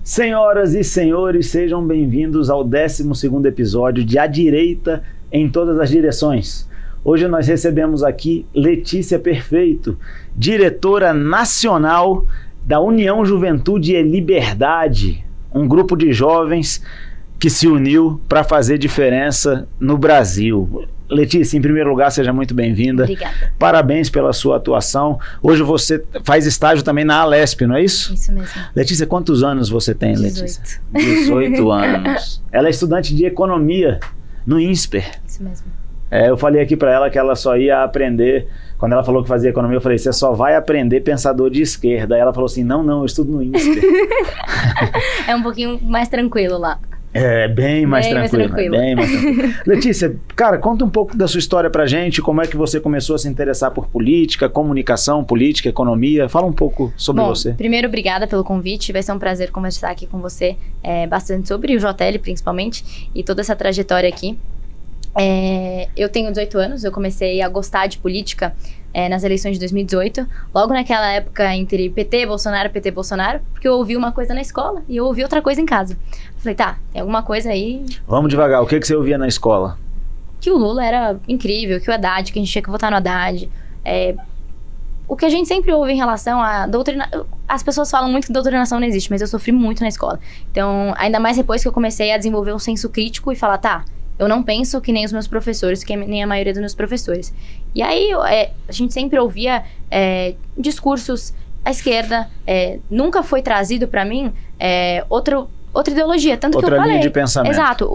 Senhoras e senhores, sejam bem-vindos ao 12º episódio de A Direita em Todas as Direções. Hoje nós recebemos aqui Letícia Perfeito, diretora nacional da União Juventude e Liberdade, um grupo de jovens que se uniu para fazer diferença no Brasil. Letícia, em primeiro lugar, seja muito bem-vinda. Obrigada. Parabéns pela sua atuação. Hoje você faz estágio também na Alesp, não é isso? Isso mesmo. Letícia, quantos anos você tem, 18. Letícia? 18 anos. Ela é estudante de economia no INSPER. Isso mesmo. Eu falei aqui para ela que ela só ia aprender, quando ela falou que fazia economia, eu falei, você só vai aprender pensador de esquerda. Aí ela falou assim, não, eu estudo no INSPER. É um pouquinho mais tranquilo lá. É, bem mais tranquilo. Letícia, cara, conta um pouco da sua história pra gente, como é que você começou a se interessar por política, comunicação, política, economia. Fala um pouco sobre você. Primeiro, obrigada pelo convite, vai ser um prazer conversar aqui com você bastante sobre o JL, principalmente, e toda essa trajetória aqui. Eu tenho 18 anos, eu comecei a gostar de política nas eleições de 2018, logo naquela época entre PT, Bolsonaro, porque eu ouvi uma coisa na escola e eu ouvi outra coisa em casa. Falei, tá, tem alguma coisa aí... Vamos devagar, o que você ouvia na escola? Que o Lula era incrível, que o Haddad, que a gente tinha que votar no Haddad. O que a gente sempre ouve em relação à doutrinação... As pessoas falam muito que doutrinação não existe, mas eu sofri muito na escola. Então, ainda mais depois que eu comecei a desenvolver um senso crítico e falar, tá... Eu não penso que nem os meus professores, que nem a maioria dos meus professores. E aí, a gente sempre ouvia discursos à esquerda. Nunca foi trazido pra mim outra ideologia. Tanto outra que eu falei... linha de pensamento. Exato.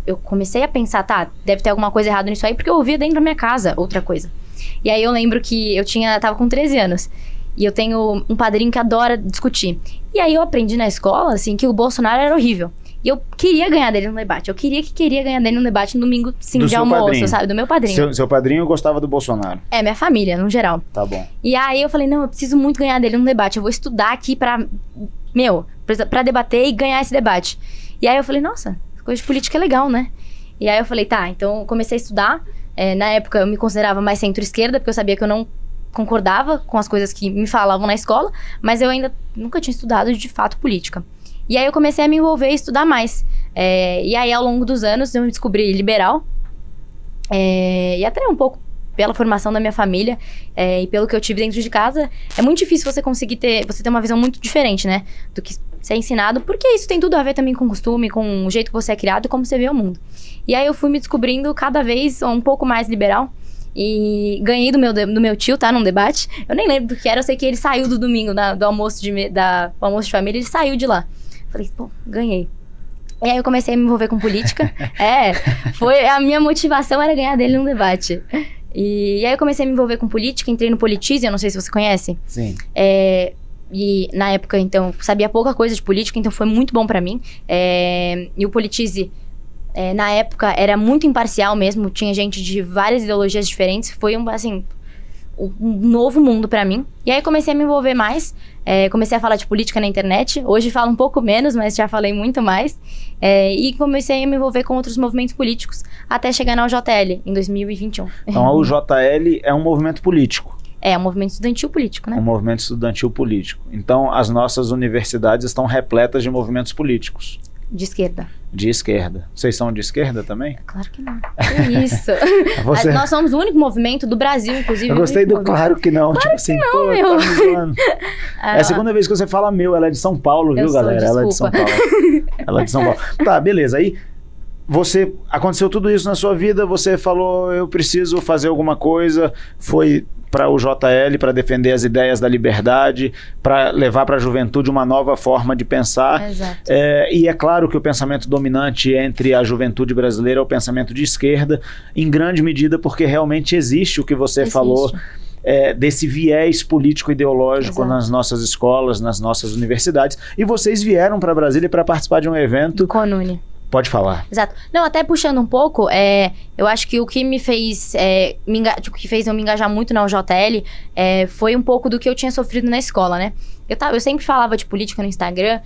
Eu comecei a pensar, tá, deve ter alguma coisa errada nisso aí, porque eu ouvia dentro da minha casa outra coisa. E aí eu lembro que tava com 13 anos. E eu tenho um padrinho que adora discutir. E aí eu aprendi na escola, assim, que o Bolsonaro era horrível. E eu queria ganhar dele no debate. Eu queria ganhar dele no debate no domingo, sim, de almoço, padrinho. Sabe? Do meu padrinho. Seu padrinho gostava do Bolsonaro? Minha família, no geral. Tá bom. E aí eu falei, não, eu preciso muito ganhar dele no debate. Eu vou estudar aqui pra debater e ganhar esse debate. E aí eu falei, nossa, coisa de política é legal, né? E aí eu falei, tá, então eu comecei a estudar. Na época eu me considerava mais centro-esquerda, porque eu sabia que eu não concordava com as coisas que me falavam na escola, mas eu ainda nunca tinha estudado de fato política. E aí eu comecei a me envolver e estudar mais. E aí ao longo dos anos eu me descobri liberal. E até um pouco pela formação da minha família e pelo que eu tive dentro de casa. É muito difícil você conseguir você ter uma visão muito diferente, né? Do que ser ensinado. Porque isso tem tudo a ver também com costume, com o jeito que você é criado e como você vê o mundo. E aí eu fui me descobrindo cada vez um pouco mais liberal. E ganhei do meu tio, tá? Num debate. Eu nem lembro do que era. Eu sei que ele saiu do domingo, do almoço de família. Ele saiu de lá. Falei, pô, ganhei. E aí eu comecei a me envolver com política. A minha motivação era ganhar dele num debate. E aí eu comecei a me envolver com política, entrei no Politize, eu não sei se você conhece. Sim. E na época, então, sabia pouca coisa de política, então foi muito bom pra mim. E o Politize, na época, era muito imparcial mesmo, tinha gente de várias ideologias diferentes, foi um novo mundo pra mim. E aí comecei a me envolver mais, comecei a falar de política na internet. Hoje falo um pouco menos, mas já falei muito mais. E comecei a me envolver com outros movimentos políticos, até chegar na UJL, em 2021. Então a UJL é um movimento político? É um movimento estudantil político, né? Um movimento estudantil político. Então as nossas universidades estão repletas de movimentos políticos? De esquerda. De esquerda. Vocês são de esquerda também? Claro que não. Que isso. Nós somos o único movimento do Brasil, inclusive. Eu gostei do claro que não. Claro tipo assim, não, pô, meu. tá me zoando. É a segunda vez que você fala meu. Ela é de São Paulo, viu, galera? Ela é de São Paulo. Ela é de São Paulo. Tá, beleza. Aí aconteceu tudo isso na sua vida, você falou, eu preciso fazer alguma coisa, foi para o JL, para defender as ideias da liberdade, para levar para a juventude uma nova forma de pensar. Exato. E é claro que o pensamento dominante entre a juventude brasileira é o pensamento de esquerda, em grande medida porque realmente existe o que você falou, desse viés político-ideológico nas nossas escolas, nas nossas universidades. E vocês vieram para Brasília para participar de um evento... Do CONUNE. Pode falar. Exato. Não, até puxando um pouco, eu acho que o que me fez, o que fez eu me engajar muito na UJL foi um pouco do que eu tinha sofrido na escola, né? Eu sempre falava de política no Instagram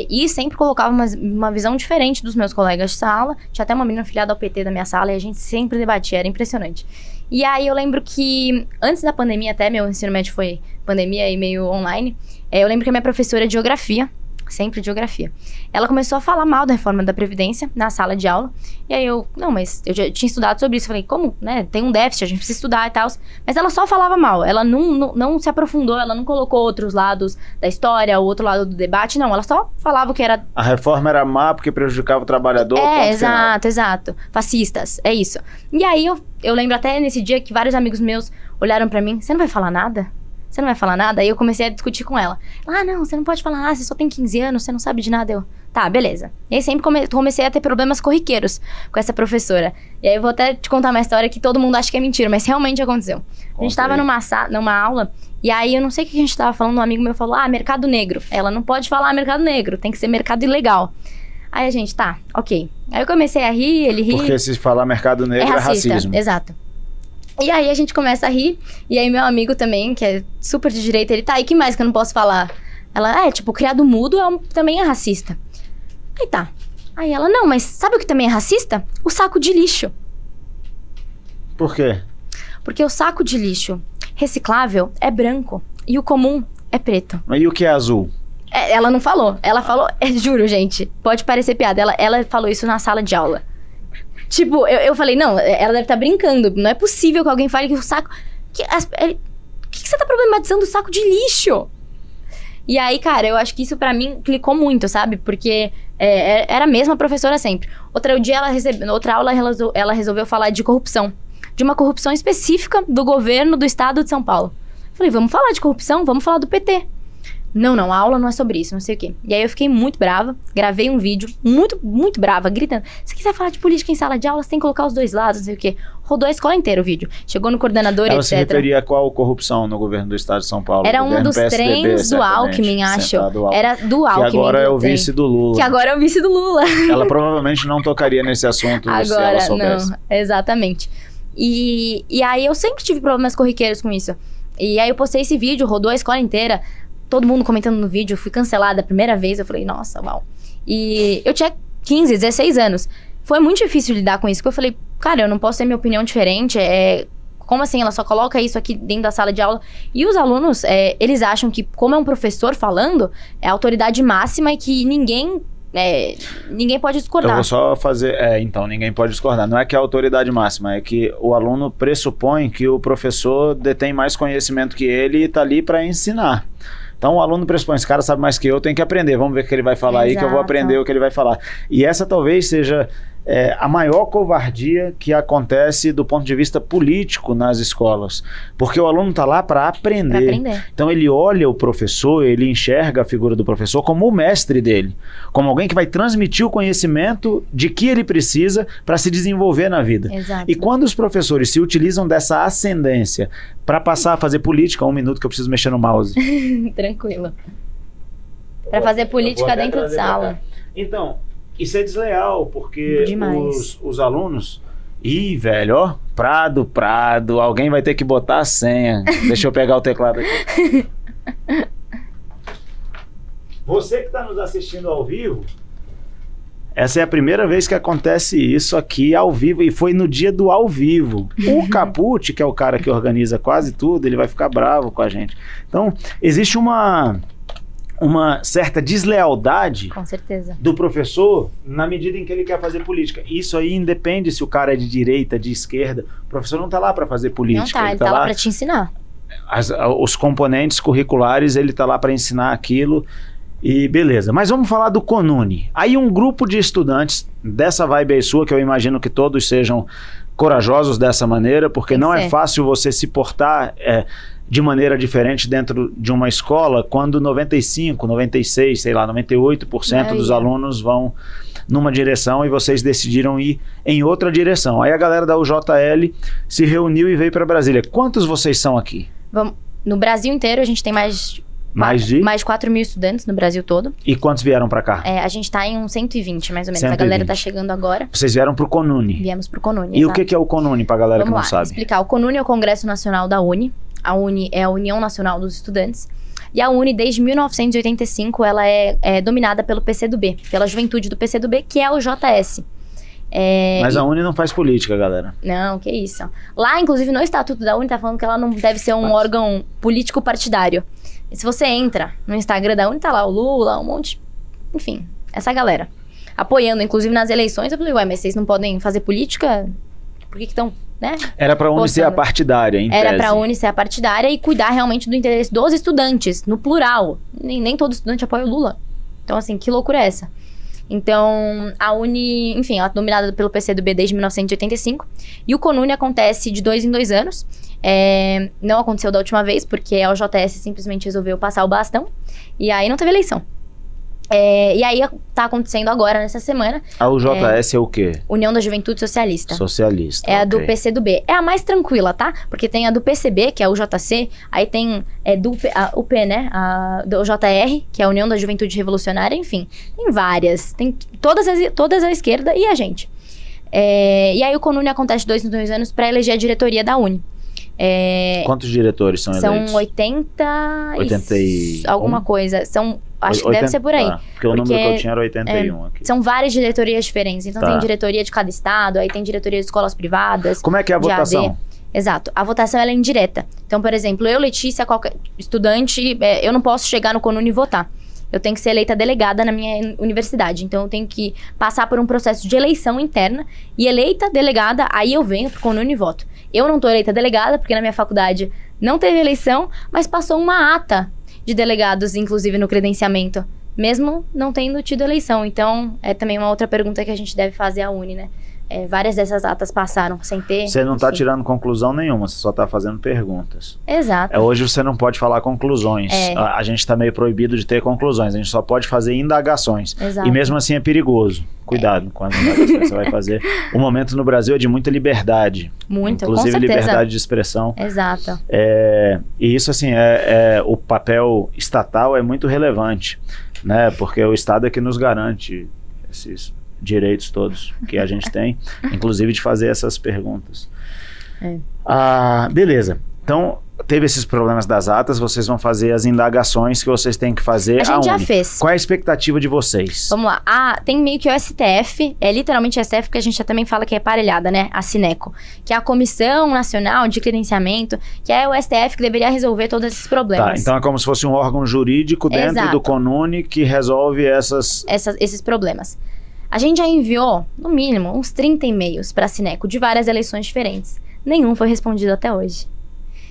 e sempre colocava uma visão diferente dos meus colegas de sala. Tinha até uma menina filiada ao PT da minha sala e a gente sempre debatia, era impressionante. E aí eu lembro que antes da pandemia, até meu ensino médio foi pandemia e meio online, eu lembro que a minha professora de geografia, Sempre de geografia. Ela começou a falar mal da reforma da Previdência na sala de aula. E aí mas eu já tinha estudado sobre isso. Falei, como, né? Tem um déficit, a gente precisa estudar e tal. Mas ela só falava mal. Ela não se aprofundou, ela não colocou outros lados da história, o outro lado do debate. Não, ela só falava o que era... A reforma era má porque prejudicava o trabalhador. Exato. Fascistas, é isso. E aí eu lembro até nesse dia que vários amigos meus olharam pra mim. Você não vai falar nada? Você não vai falar nada? Aí eu comecei a discutir com ela. Não, você não pode falar nada, você só tem 15 anos, você não sabe de nada. Tá, beleza. E aí sempre comecei a ter problemas corriqueiros com essa professora. E aí eu vou até te contar uma história que todo mundo acha que é mentira, mas realmente aconteceu. A gente tava numa aula, e aí eu não sei o que a gente tava falando, um amigo meu falou, mercado negro. Ela não pode falar mercado negro, tem que ser mercado ilegal. Aí a gente, tá, ok. Aí eu comecei a rir, ele ri. Porque se falar mercado negro é racismo. Exato. E aí a gente começa a rir, e aí meu amigo também, que é super de direita, ele tá, e que mais que eu não posso falar? Ela, criado mudo também é racista. Aí tá. Aí ela, não, mas sabe o que também é racista? O saco de lixo. Por quê? Porque o saco de lixo reciclável é branco, e o comum é preto. E o que é azul? Ela não falou, ela falou, juro gente, pode parecer piada, ela falou isso na sala de aula. Tipo, eu falei, não, ela deve estar brincando. Não é possível que alguém fale que o saco... O que você tá problematizando o saco de lixo? E aí, cara, eu acho que isso pra mim clicou muito, sabe? Porque era a mesma professora sempre. Outra aula, ela resolveu falar de corrupção. De uma corrupção específica do governo do estado de São Paulo. Falei, vamos falar de corrupção? Vamos falar do PT. Não, a aula não é sobre isso, não sei o quê. E aí eu fiquei muito brava, gravei um vídeo, muito, muito brava, gritando. Se quiser falar de política em sala de aula, você tem que colocar os dois lados, não sei o quê. Rodou a escola inteira o vídeo. Chegou no coordenador, etc. Ela se referia a qual corrupção no governo do estado de São Paulo? Era um dos trens do Alckmin, acho. Era do Alckmin. Que agora é o vice do Lula. Que agora é o vice do Lula. Ela provavelmente não tocaria nesse assunto se ela soubesse. Não, exatamente. E aí eu sempre tive problemas corriqueiros com isso. E aí eu postei esse vídeo, rodou a escola inteira. Todo mundo comentando no vídeo, eu fui cancelada a primeira vez, eu falei, nossa, uau. E eu tinha 15, 16 anos. Foi muito difícil lidar com isso, porque eu falei, cara, eu não posso ter minha opinião diferente, como assim, ela só coloca isso aqui dentro da sala de aula? E os alunos, eles acham que, como é um professor falando, é a autoridade máxima e que ninguém pode discordar. Eu vou só fazer... então, ninguém pode discordar. Não é que é a autoridade máxima, é que o aluno pressupõe que o professor detém mais conhecimento que ele e tá ali para ensinar. Então o aluno pressupõe, esse cara sabe mais que eu, tem que aprender, vamos ver o que ele vai falar. Exato. Aí que eu vou aprender o que ele vai falar. E essa talvez seja a maior covardia que acontece do ponto de vista político nas escolas. Porque o aluno está lá para aprender. Então ele olha o professor, ele enxerga a figura do professor como o mestre dele, como alguém que vai transmitir o conhecimento de que ele precisa para se desenvolver na vida. Exato. E quando os professores se utilizam dessa ascendência para passar a fazer política, 1 minuto que eu preciso mexer no mouse. Tranquilo. Para fazer política dentro de sala. Então, isso é desleal, porque os alunos... Ih, velho, ó, Prado, alguém vai ter que botar a senha. Deixa eu pegar o teclado aqui. Você que está nos assistindo ao vivo, essa é a primeira vez que acontece isso aqui ao vivo, e foi no dia do ao vivo. O Capucci, que é o cara que organiza quase tudo, ele vai ficar bravo com a gente. Então, existe uma certa deslealdade, com certeza, do professor na medida em que ele quer fazer política. Isso aí independe se o cara é de direita, de esquerda. O professor não está lá para fazer política. Não tá, ele tá lá para te ensinar. Os componentes curriculares, ele está lá para ensinar aquilo e beleza. Mas vamos falar do CONUNE. Aí um grupo de estudantes dessa vibe aí sua, que eu imagino que todos sejam corajosos dessa maneira, porque não é fácil você se portar de maneira diferente dentro de uma escola quando 95, 96, sei lá, 98% dos alunos vão numa direção e vocês decidiram ir em outra direção. Aí a galera da UJL se reuniu e veio para Brasília. Quantos vocês são aqui? No Brasil inteiro a gente tem mais de 4 mil estudantes no Brasil todo. E quantos vieram para cá? A gente tá em uns 120, mais ou menos. 120. A galera tá chegando agora. Vocês vieram pro CONUNE? Viemos pro CONUNE, E exato. O que é o CONUNE, pra galera que não sabe? Vamos explicar. O CONUNE é o Congresso Nacional da UNE. A UNE é a União Nacional dos Estudantes. E a UNE, desde 1985, ela é dominada pelo PCdoB, pela juventude do PCdoB, que é o JS. Mas a UNE não faz política, galera. Não, que isso. Lá, inclusive, no estatuto da UNE, tá falando que ela não deve ser um órgão político partidário. E se você entra no Instagram da UNE, tá lá o Lula, um monte enfim, essa galera. Apoiando, inclusive, nas eleições. Eu falei, ué, mas vocês não podem fazer política? Por que estão, né? Era pra Uni ser a partidária, em Era tese. pra Uni ser a partidária e cuidar realmente do interesse dos estudantes, no plural. Nem todo estudante apoia o Lula. Então, assim, que loucura é essa? Então, a Uni, enfim, ela é dominada pelo PCdoB desde 1985. E o CONUNE acontece de 2 em 2 anos. Não aconteceu da última vez, porque a OJS simplesmente resolveu passar o bastão. E aí não teve eleição. E aí tá acontecendo agora, nessa semana. A UJS é o quê? União da Juventude Socialista. Socialista. É a do PCdoB. É a mais tranquila, tá? Porque tem a do PCB, que é o UJC. Aí tem a UP, né? A do JR, que é a União da Juventude Revolucionária. Enfim, tem várias. Tem todas à esquerda e a gente. E aí o CONUNE acontece de 2 em 2 anos pra eleger a diretoria da Uni. Quantos diretores são eleitos? São 80 e alguma coisa. Acho que 80, deve ser por aí. Tá. Porque o número que eu tinha era 81 aqui. São várias diretorias diferentes. Então tem diretoria de cada estado, aí tem diretoria de escolas privadas. Como é que é a votação? AD. Exato. A votação ela é indireta. Então, por exemplo, eu, Letícia, qualquer estudante, eu não posso chegar no CONUNE e votar. Eu tenho que ser eleita delegada na minha universidade. Então, eu tenho que passar por um processo de eleição interna. E eleita delegada, aí eu venho pro CONUNE e voto. Eu não tô eleita delegada, porque na minha faculdade não teve eleição, mas passou uma ata de delegados, inclusive no credenciamento, mesmo não tendo tido eleição. Então, é também uma outra pergunta que a gente deve fazer à Uni, né? Várias dessas atas passaram sem ter. Você não tá tirando conclusão nenhuma, você só tá fazendo perguntas. Exato. Hoje você não pode falar conclusões. A gente tá meio proibido de ter conclusões, a gente só pode fazer indagações. Exato. E mesmo assim é perigoso. Cuidado com as indagações que você vai fazer. O momento no Brasil é de muita liberdade. Muito, inclusive com certeza. liberdade de expressão. Exato. E isso, assim, o papel estatal é muito relevante, né? Porque o Estado é que nos garante esses direitos todos que a gente tem, inclusive de fazer essas perguntas. Beleza. Então, teve esses problemas das atas, vocês vão fazer as indagações que vocês têm que fazer. A gente já fez. Qual é a expectativa de vocês? Vamos lá. Tem meio que o STF, literalmente o STF, porque a gente já também fala que é parelhada, né? A Cineco, que é a Comissão Nacional de Credenciamento, que é o STF que deveria resolver todos esses problemas. Tá, então é como se fosse um órgão jurídico dentro do CONUNE que resolve esses problemas. A gente já enviou, no mínimo, uns 30 e-mails para a Cineco de várias eleições diferentes. Nenhum foi respondido até hoje.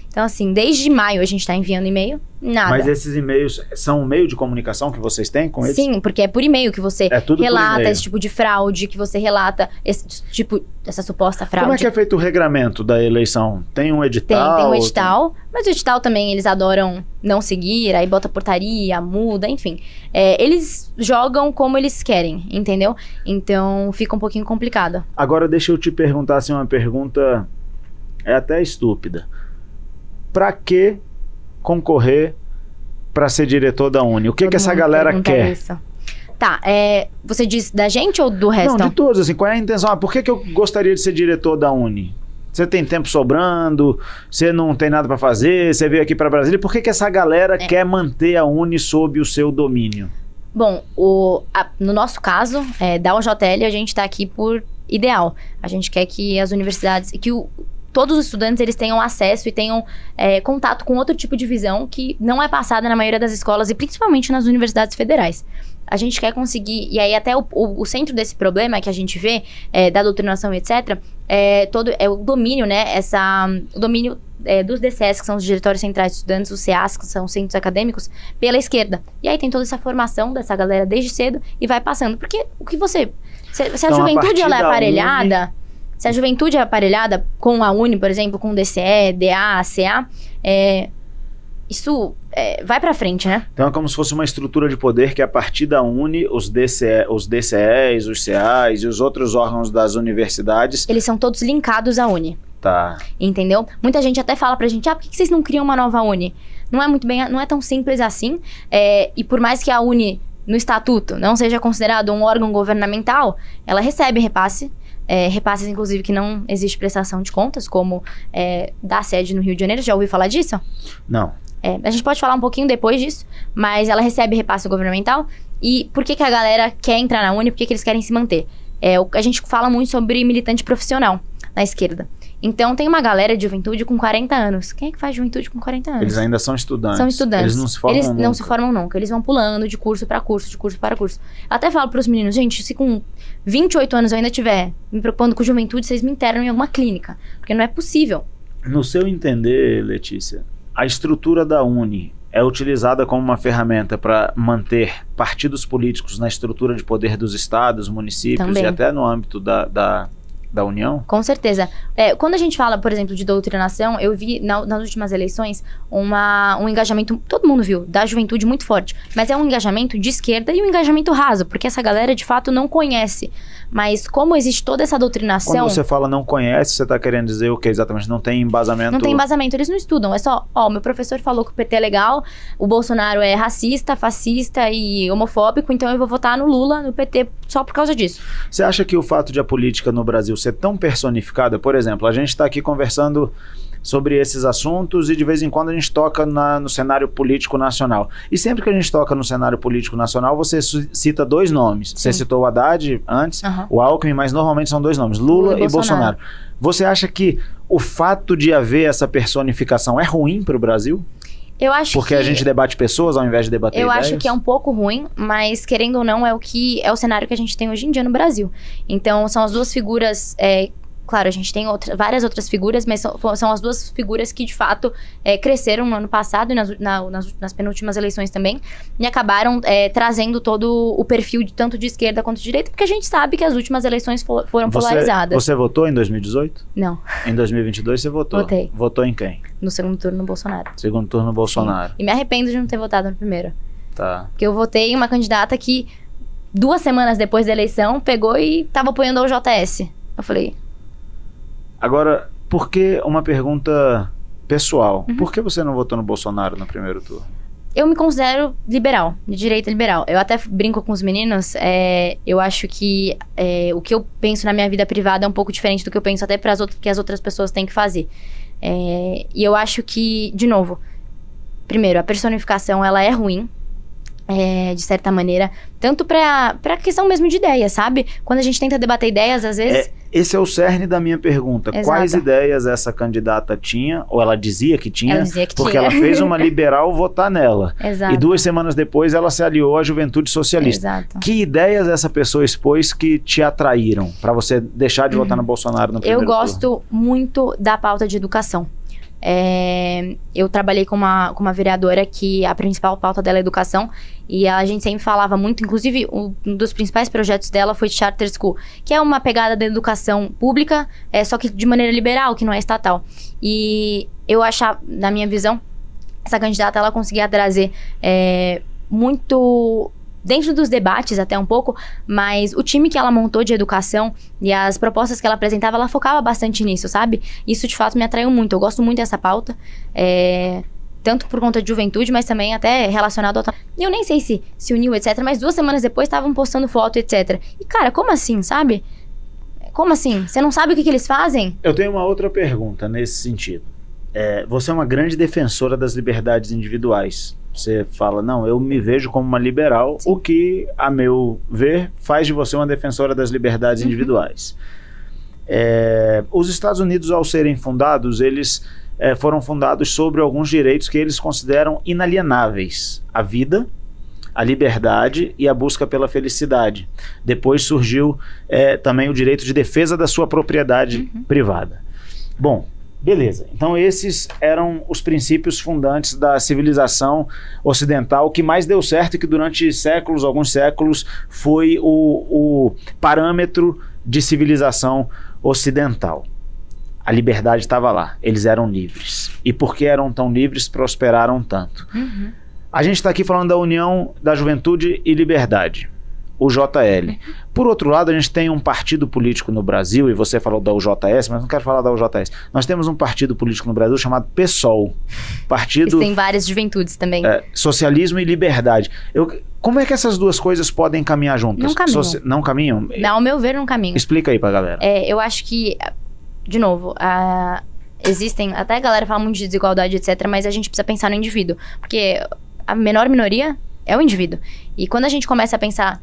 Então, assim, desde maio a gente está enviando e-mail, nada. Mas esses e-mails são um meio de comunicação que vocês têm com eles? Sim, porque é por e-mail que você relata esse tipo de fraude, que você relata essa suposta fraude. Como é que é feito o regramento da eleição? Tem um edital? Tem um edital, mas o edital também eles adoram não seguir, aí bota portaria, muda, enfim. Eles jogam como eles querem, entendeu? Então fica um pouquinho complicado. Agora deixa eu te perguntar assim, uma pergunta até estúpida. Pra que concorrer pra ser diretor da Uni? O que essa galera quer? Isso. Tá, você diz da gente ou do resto? Não, de todos, assim, qual é a intenção? Por que eu gostaria de ser diretor da Uni? Você tem tempo sobrando, você não tem nada pra fazer, você veio aqui pra Brasília, por que essa galera quer manter a Uni sob o seu domínio? Bom, no nosso caso, da UJL, a gente tá aqui por ideal. A gente quer que as universidades, todos os estudantes eles tenham acesso e tenham contato com outro tipo de visão que não é passada na maioria das escolas e principalmente nas universidades federais. A gente quer conseguir, e aí até o centro desse problema que a gente vê, da doutrinação, etc., o domínio, né, o domínio dos DCS, que são os Diretórios Centrais de Estudantes, os CAs, que são os centros acadêmicos, pela esquerda. E aí tem toda essa formação dessa galera desde cedo e vai passando. Porque o que se a juventude ela é aparelhada... Se a juventude é aparelhada com a Uni, por exemplo, com DCE, DA, CA, isso vai pra frente, né? Então é como se fosse uma estrutura de poder que a partir da Uni, os DCEs, os CAs e os outros órgãos das universidades... Eles são todos linkados à Uni. Tá. Entendeu? Muita gente até fala pra gente, por que vocês não criam uma nova Uni? Não é tão simples assim. E por mais que a Uni, no estatuto, não seja considerado um órgão governamental, ela recebe repasses, inclusive, que não existe prestação de contas, como da sede no Rio de Janeiro. Já ouviu falar disso? Não. A gente pode falar um pouquinho depois disso, mas ela recebe repasse governamental. E por que a galera quer entrar na Uni? Por que eles querem se manter? A gente fala muito sobre militante profissional na esquerda. Então tem uma galera de juventude com 40 anos. Quem é que faz juventude com 40 anos? Eles ainda são estudantes. São estudantes. Eles não se formam nunca. Eles não se formam nunca. Eles vão pulando de curso para curso, de curso para curso. Eu até falo pros meninos, gente, se com 28 anos eu ainda estiver me preocupando com juventude, vocês me internam em alguma clínica. Porque não é possível. No seu entender, Letícia, a estrutura da Uni é utilizada como uma ferramenta para manter partidos políticos na estrutura de poder dos estados, municípios Também. e até no âmbito da União? Com certeza. Quando a gente fala, por exemplo, de doutrinação, eu vi nas últimas eleições um engajamento, todo mundo viu, da juventude muito forte. Mas é um engajamento de esquerda e um engajamento raso, porque essa galera, de fato, não conhece. Mas como existe toda essa doutrinação... Quando você fala não conhece, você está querendo dizer o que exatamente? Não tem embasamento? Não tem embasamento, eles não estudam. É só, meu professor falou que o PT é legal, o Bolsonaro é racista, fascista e homofóbico, então eu vou votar no Lula, no PT, só por causa disso. Você acha que o fato de a política no Brasil ser tão personificada, por exemplo, a gente está aqui conversando sobre esses assuntos e de vez em quando a gente toca no cenário político nacional. E sempre que a gente toca no cenário político nacional, você cita dois nomes. Sim. Você citou o Haddad antes, o Alckmin, mas normalmente são dois nomes, Lula e Bolsonaro. Você acha que o fato de haver essa personificação é ruim para o Brasil? Eu acho Porque a gente debate pessoas ao invés de debater ideias? Eu acho que é um pouco ruim, mas querendo ou não, é o cenário que a gente tem hoje em dia no Brasil. Então, são as duas figuras... Claro, a gente tem várias outras figuras, mas são as duas figuras que, de fato, cresceram no ano passado e nas penúltimas eleições também, e acabaram trazendo todo o perfil tanto de esquerda quanto de direita, porque a gente sabe que as últimas eleições foram polarizadas. Você votou em 2018? Não. Em 2022 você votou? Votei. Votou em quem? No segundo turno, no Bolsonaro. Segundo turno, no Bolsonaro. Sim. E me arrependo de não ter votado no primeiro. Tá. Porque eu votei em uma candidata que, 2 semanas depois da eleição, pegou e tava apoiando o JS. Eu falei... Agora, por que uma pergunta pessoal? Por que você não votou no Bolsonaro no primeiro turno? Eu me considero liberal, de direita liberal. Eu até brinco com os meninos, eu acho que o que eu penso na minha vida privada é um pouco diferente do que eu penso até que as outras pessoas têm que fazer. E eu acho que, de novo, primeiro, a personificação ela é ruim, de certa maneira, tanto pra questão mesmo de ideias, sabe? Quando a gente tenta debater ideias, às vezes... Esse é o cerne da minha pergunta. Exato. Quais ideias essa candidata tinha, ou ela dizia que tinha, porque ela fez uma liberal votar nela. Exato. E 2 semanas depois ela se aliou à Juventude Socialista. Exato. Que ideias essa pessoa expôs que te atraíram para você deixar de votar no Bolsonaro no primeiro turno? Eu gosto muito da pauta de educação. Eu trabalhei com uma vereadora que a principal pauta dela é educação, e a gente sempre falava muito, inclusive um dos principais projetos dela foi Charter School, que é uma pegada da educação pública, só que de maneira liberal, que não é estatal. E eu achava, na minha visão, essa candidata ela conseguia trazer muito... dentro dos debates até um pouco, mas o time que ela montou de educação e as propostas que ela apresentava, ela focava bastante nisso, sabe? Isso de fato me atraiu muito, eu gosto muito dessa pauta, tanto por conta de juventude, mas também até relacionado ao... Eu nem sei se uniu, etc, mas 2 semanas depois estavam postando foto, etc. E cara, como assim, sabe? Como assim? Você não sabe o que eles fazem? Eu tenho uma outra pergunta nesse sentido. Você é uma grande defensora das liberdades individuais. Você fala, não, eu me vejo como uma liberal, sim, o que, a meu ver, faz de você uma defensora das liberdades individuais. Os Estados Unidos, ao serem fundados, eles foram fundados sobre alguns direitos que eles consideram inalienáveis. A vida, a liberdade e a busca pela felicidade. Depois surgiu também o direito de defesa da sua propriedade privada. Bom, beleza, então esses eram os princípios fundantes da civilização ocidental, que mais deu certo e que durante séculos, alguns séculos, foi o parâmetro de civilização ocidental. A liberdade estava lá, eles eram livres. E porque eram tão livres, prosperaram tanto. A gente está aqui falando da União da Juventude e Liberdade, o JL. Por outro lado, a gente tem um partido político no Brasil, e você falou da UJS, mas não quero falar da UJS. Nós temos um partido político no Brasil chamado PSOL. Partido... Tem várias juventudes também. Socialismo e Liberdade. Como é que essas duas coisas podem caminhar juntas? Não caminham. Não caminham? Ao meu ver, não caminham. Explica aí pra galera. Eu acho que, de novo, existem... Até a galera fala muito de desigualdade, etc., mas a gente precisa pensar no indivíduo. Porque a menor minoria é o indivíduo. E quando a gente começa a pensar...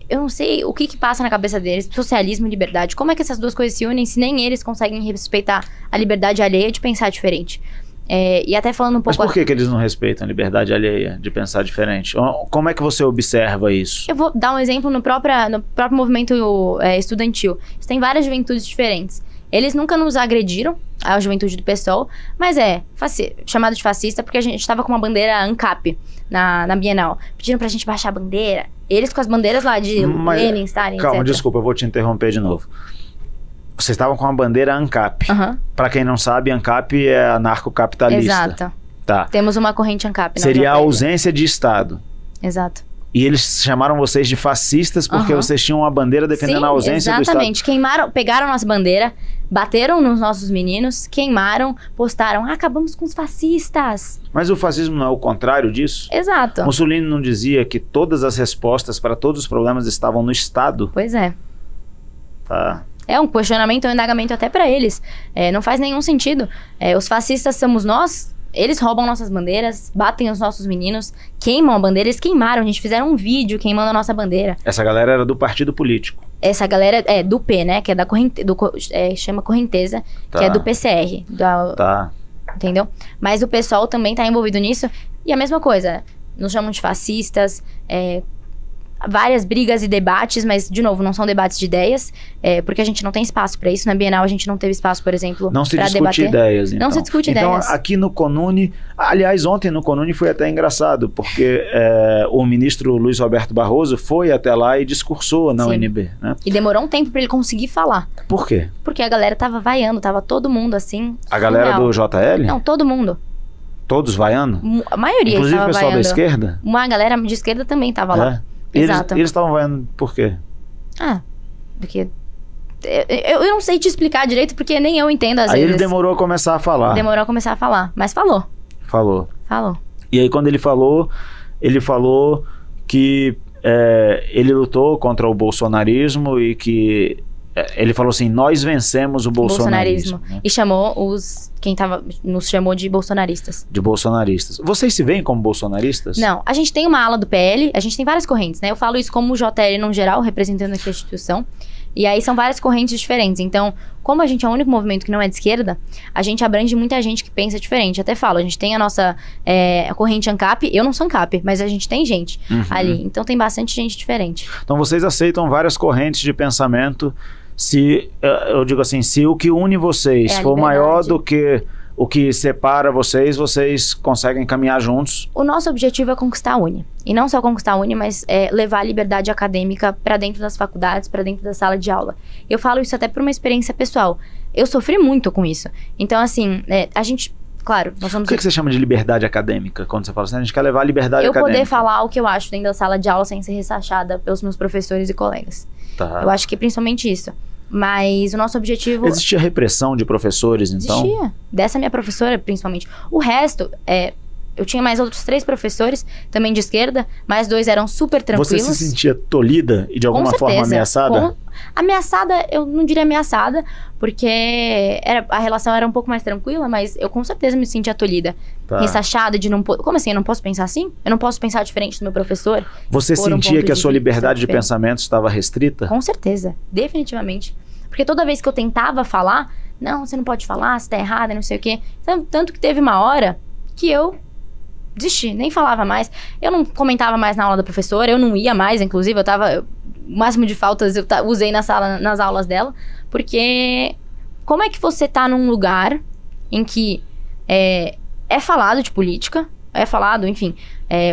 eu não sei o que passa na cabeça deles, socialismo e liberdade. Como é que essas duas coisas se unem se nem eles conseguem respeitar a liberdade alheia de pensar diferente? E até falando um pouco... Mas por que eles não respeitam a liberdade alheia de pensar diferente? Como é que você observa isso? Eu vou dar um exemplo no próprio movimento estudantil. Tem várias juventudes diferentes. Eles nunca nos agrediram, a juventude do PSOL, mas chamado de fascista porque a gente estava com uma bandeira ANCAP na Bienal. Pediram pra gente baixar a bandeira. Eles com as bandeiras lá de Lenin, Stalin, calma, etc. desculpa, eu vou te interromper de novo. Vocês estavam com a bandeira ANCAP. Pra quem não sabe, ANCAP é anarcocapitalista. Exato. Tá. Temos uma corrente ANCAP. Seria a ausência de Estado. Exato. E eles chamaram vocês de fascistas porque vocês tinham uma bandeira defendendo a ausência do Estado. Exatamente. Pegaram nossa bandeira, bateram nos nossos meninos, queimaram, postaram, acabamos com os fascistas. Mas o fascismo não é o contrário disso? Exato. Mussolini não dizia que todas as respostas para todos os problemas estavam no Estado? Pois é. Tá. É um questionamento, um indagamento até pra eles. Não faz nenhum sentido. Os fascistas somos nós, eles roubam nossas bandeiras, batem os nossos meninos, queimam a bandeira, eles queimaram, a gente fizeram um vídeo queimando a nossa bandeira. Essa galera era do partido político? Essa galera é do P, né, que é da corrente, chama Correnteza, que é do PCR. Tá. Entendeu? Mas o pessoal também tá envolvido nisso. E a mesma coisa, nos chamam de fascistas, várias brigas e debates, mas, de novo, não são debates de ideias, porque a gente não tem espaço para isso. Na Bienal, a gente não teve espaço, por exemplo, não se pra discute debater. Ideias, então. Não se discute então, ideias. Aqui no CONUNE, aliás, ontem no CONUNE foi até engraçado, porque o ministro Luiz Roberto Barroso foi até lá e discursou na UNB, né? E demorou um tempo para ele conseguir falar. Por quê? Porque a galera tava vaiando, tava todo mundo assim. A galera do JL? Não, todo mundo. Todos vaiando? A maioria inclusive estava o pessoal vaiando. Da esquerda? Uma galera de esquerda também tava lá. Exato. Eles estavam vaiando por quê? Porque... Eu não sei te explicar direito, porque nem eu entendo às vezes. Aí ele demorou a começar a falar. Demorou a começar a falar, mas falou. Falou. Falou. E aí quando ele falou que ele lutou contra o bolsonarismo e que... ele falou assim, nós vencemos o bolsonarismo. Né? E chamou nos chamou de bolsonaristas. De bolsonaristas. Vocês se veem como bolsonaristas? Não, a gente tem uma ala do PL, a gente tem várias correntes, né? Eu falo isso como JL no geral, representando aqui a instituição. E aí são várias correntes diferentes. Então, como a gente é o único movimento que não é de esquerda, a gente abrange muita gente que pensa diferente. Até falo, a gente tem a nossa a corrente ANCAP, eu não sou ANCAP, mas a gente tem gente ali. Então tem bastante gente diferente. Então vocês aceitam várias correntes de pensamento. Se, eu digo assim, se o que une vocês for maior do que o que separa vocês conseguem caminhar juntos. O nosso objetivo é conquistar a Uni. E não só conquistar a Uni, mas levar a liberdade acadêmica para dentro das faculdades, para dentro da sala de aula. Eu falo isso até por uma experiência pessoal. Eu sofri muito com isso. Então, assim, a gente... Claro, nós vamos... O que você chama de liberdade acadêmica? Quando você fala assim, a gente quer levar a liberdade acadêmica. Eu poder falar o que eu acho dentro da sala de aula sem ser ressachada pelos meus professores e colegas. Tá. Eu acho que principalmente isso. Mas o nosso objetivo... Existia repressão de professores, então? Existia. Dessa minha professora, principalmente. O resto, eu tinha mais outros 3 professores, também de esquerda, mais 2 eram super tranquilos. Você se sentia tolhida e de alguma forma ameaçada? Ameaçada, eu não diria ameaçada, porque a relação era um pouco mais tranquila, mas eu com certeza me sentia tolhida. Tá. Ressachada de não... Como assim? Eu não posso pensar assim? Eu não posso pensar diferente do meu professor? Você sentia que a sua liberdade de pensamento estava restrita? Com certeza, definitivamente. Porque toda vez que eu tentava falar, não, você não pode falar, você tá errada, não sei o quê. Tanto que teve uma hora que eu desisti, nem falava mais. Eu não comentava mais na aula da professora, eu não ia mais, inclusive, o máximo de faltas eu usei nas aulas dela, porque como é que você tá num lugar em que é falado de política, é falado, enfim,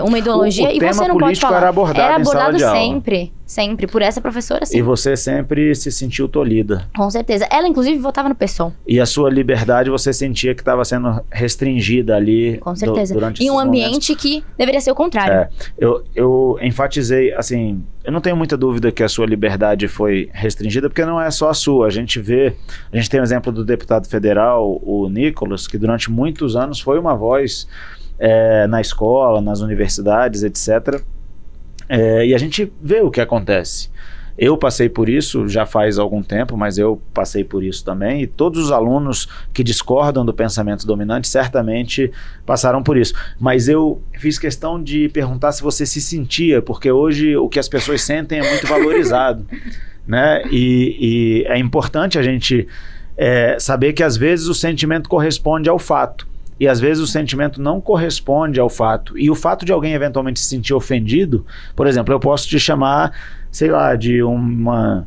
uma ideologia, e você não pode falar. Era abordado em sala de aula. sempre, por essa professora, sim. E você sempre se sentiu tolhida. Com certeza. Ela, inclusive, votava no PSOL. E a sua liberdade, você sentia que estava sendo restringida ali. Com certeza. Durante em esses um ambiente momentos. que deveria ser o contrário. Eu enfatizei, assim, eu não tenho muita dúvida que a sua liberdade foi restringida, porque não é só a sua. A gente tem o exemplo do deputado federal, o Nicolas, que durante muitos anos foi uma voz na escola, nas universidades, etc. E a gente vê o que acontece. Eu passei por isso já faz algum tempo, mas eu passei por isso também, e todos os alunos que discordam do pensamento dominante certamente passaram por isso. Mas eu fiz questão de perguntar se você se sentia, porque hoje o que as pessoas sentem é muito valorizado, né? E é importante a gente saber que às vezes o sentimento corresponde ao fato, e às vezes o sentimento não corresponde ao fato. E o fato de alguém eventualmente se sentir ofendido, por exemplo, eu posso te chamar, sei lá, de uma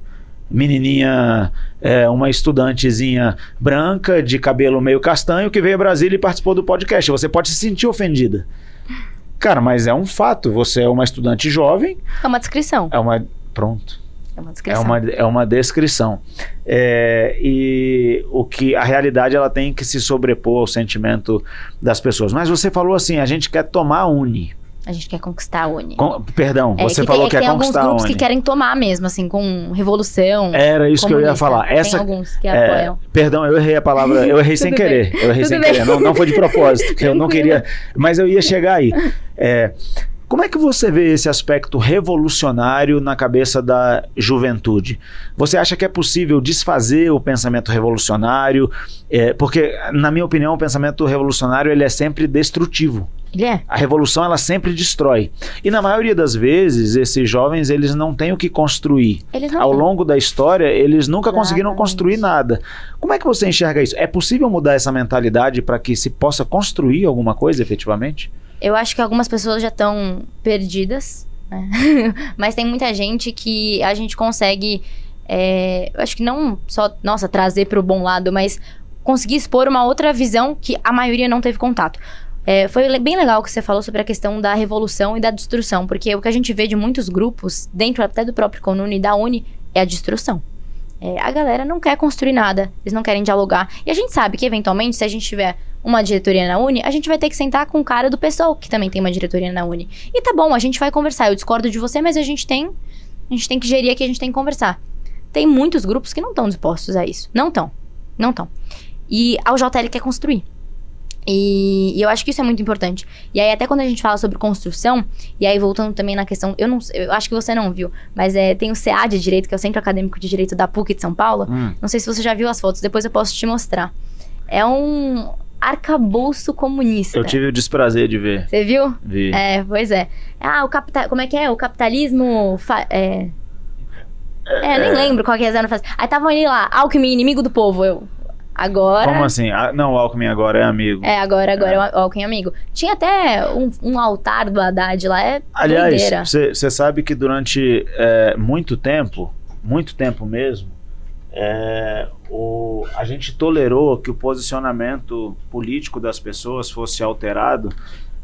menininha, uma estudantezinha branca, de cabelo meio castanho, que veio a Brasília e participou do podcast. Você pode se sentir ofendida. Cara, mas é um fato. Você é uma estudante jovem. É uma descrição. Pronto. É uma descrição. É uma descrição. E a realidade ela tem que se sobrepor ao sentimento das pessoas. Mas você falou assim, a gente quer tomar a Uni. A gente quer conquistar a Uni. Perdão, você falou que quer conquistar a Uni. Tem alguns grupos que querem tomar mesmo, assim, com revolução. Era isso comunista. Que eu ia falar. Tem alguns que apoiam. Perdão, eu errei a palavra, eu errei sem querer. Eu errei sem querer, não foi de propósito, porque eu não queria, mas eu ia chegar aí. Como é que você vê esse aspecto revolucionário na cabeça da juventude? Você acha que é possível desfazer o pensamento revolucionário? Porque, na minha opinião, o pensamento revolucionário ele é sempre destrutivo. Ele é. A revolução ela sempre destrói. E na maioria das vezes, esses jovens eles não têm o que construir. Ao longo da história, eles nunca conseguiram construir nada. Como é que você enxerga isso? É possível mudar essa mentalidade para que se possa construir alguma coisa efetivamente? Eu acho que algumas pessoas já estão perdidas, né? Mas tem muita gente que a gente consegue, eu acho que não só, trazer para o bom lado, mas conseguir expor uma outra visão que a maioria não teve contato. Foi bem legal o que você falou sobre a questão da revolução e da destruição, porque o que a gente vê de muitos grupos, dentro até do próprio Conune e da Uni, é a destruição. A galera não quer construir nada, eles não querem dialogar. E a gente sabe que, eventualmente, se a gente tiver uma diretoria na Uni, a gente vai ter que sentar com o cara do PSOL, que também tem uma diretoria na Uni. E tá bom, a gente vai conversar. Eu discordo de você, mas a gente tem que gerir aqui, a gente tem que conversar. Tem muitos grupos que não estão dispostos a isso. Não estão. E a UJL quer construir. E eu acho que isso é muito importante. E aí, até quando a gente fala sobre construção, e aí voltando também na questão, eu acho que você não viu, mas tem o CA de Direito, que é o Centro Acadêmico de Direito da PUC de São Paulo. Não sei se você já viu as fotos, depois eu posso te mostrar. É um arcabouço comunista. Eu tive o desprazer de ver. Você viu? Vi. Pois é. Como é que é? O capitalismo... nem lembro qual que é a frase. Aí estavam ali lá, Alckmin, inimigo do povo, Agora... Como assim? Não, o Alckmin agora é amigo. Agora o Alckmin é amigo. Tinha até um altar do Haddad lá, Aliás, você sabe que durante muito tempo mesmo, a gente tolerou que o posicionamento político das pessoas fosse alterado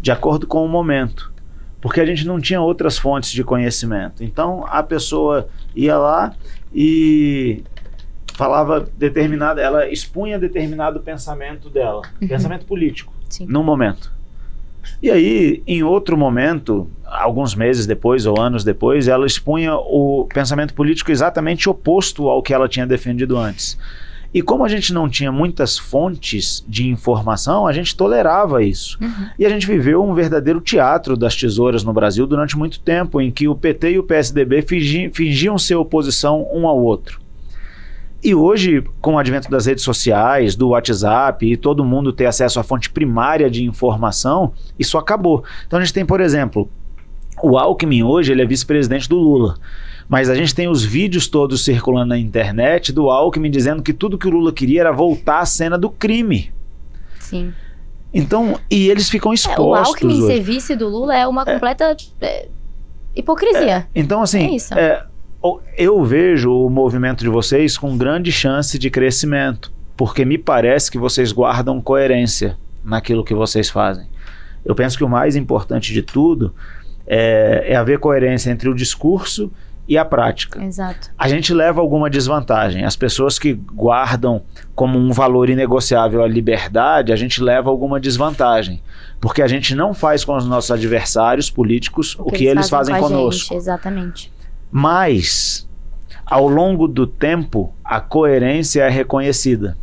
de acordo com o momento. Porque a gente não tinha outras fontes de conhecimento. Então, a pessoa ia lá e... ela expunha determinado pensamento dela, pensamento político, Sim. num momento. E aí, em outro momento, alguns meses depois ou anos depois, ela expunha o pensamento político exatamente oposto ao que ela tinha defendido antes. E como a gente não tinha muitas fontes de informação, a gente tolerava isso. E a gente viveu um verdadeiro teatro das tesouras no Brasil durante muito tempo, em que o PT e o PSDB fingiam ser oposição um ao outro. E hoje, com o advento das redes sociais, do WhatsApp e todo mundo ter acesso à fonte primária de informação, isso acabou. Então a gente tem, por exemplo, o Alckmin hoje, ele é vice-presidente do Lula. Mas a gente tem os vídeos todos circulando na internet do Alckmin dizendo que tudo que o Lula queria era voltar à cena do crime. Sim. Então, e eles ficam expostos o Alckmin hoje. Ser vice do Lula é uma completa hipocrisia. Então, assim... É isso. Eu vejo o movimento de vocês com grande chance de crescimento, porque me parece que vocês guardam coerência naquilo que vocês fazem. Eu penso que o mais importante de tudo é haver coerência entre o discurso e a prática. Exato. A gente leva alguma desvantagem. As pessoas que guardam como um valor inegociável a liberdade, a gente leva alguma desvantagem, porque a gente não faz com os nossos adversários políticos o que eles fazem conosco. Gente, exatamente. Mas, ao longo do tempo, a coerência é reconhecida.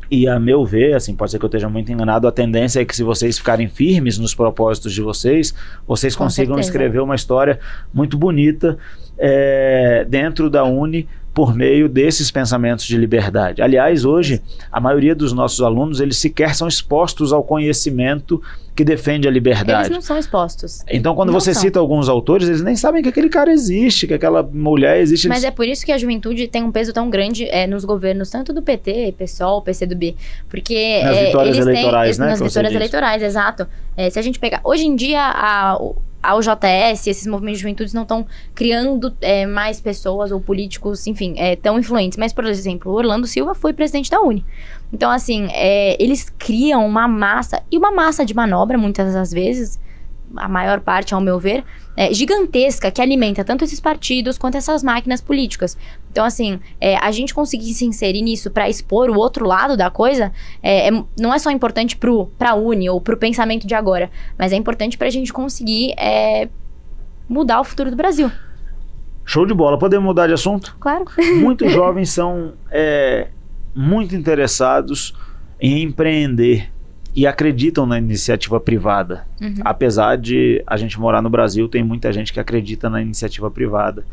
E a meu ver, assim, pode ser que eu esteja muito enganado, a tendência é que se vocês ficarem firmes nos propósitos de vocês, vocês consigam escrever uma história muito bonita dentro da Uni, por meio desses pensamentos de liberdade. Aliás, hoje, a maioria dos nossos alunos, eles sequer são expostos ao conhecimento que defende a liberdade. Eles não são expostos. Então, quando você cita alguns autores, eles nem sabem que aquele cara existe, que aquela mulher existe. Mas é por isso que a juventude tem um peso tão grande nos governos, tanto do PT, PSOL, PCdoB. Porque nas vitórias eleitorais, né? Nas vitórias eleitorais, exato. Se a gente pegar... Hoje em dia, a UJS, esses movimentos de juventude não estão criando mais pessoas ou políticos, enfim, tão influentes. Mas, por exemplo, o Orlando Silva foi presidente da Uni. Então, assim, eles criam uma massa, e uma massa de manobra, muitas das vezes, a maior parte, ao meu ver, gigantesca, que alimenta tanto esses partidos quanto essas máquinas políticas. Então, assim, a gente conseguir se inserir nisso para expor o outro lado da coisa, não é só importante pra Uni ou pro pensamento de agora, mas é importante pra gente conseguir mudar o futuro do Brasil. Show de bola. Podemos mudar de assunto? Claro. Muitos jovens são muito interessados em empreender e acreditam na iniciativa privada. Uhum. Apesar de a gente morar no Brasil, tem muita gente que acredita na iniciativa privada.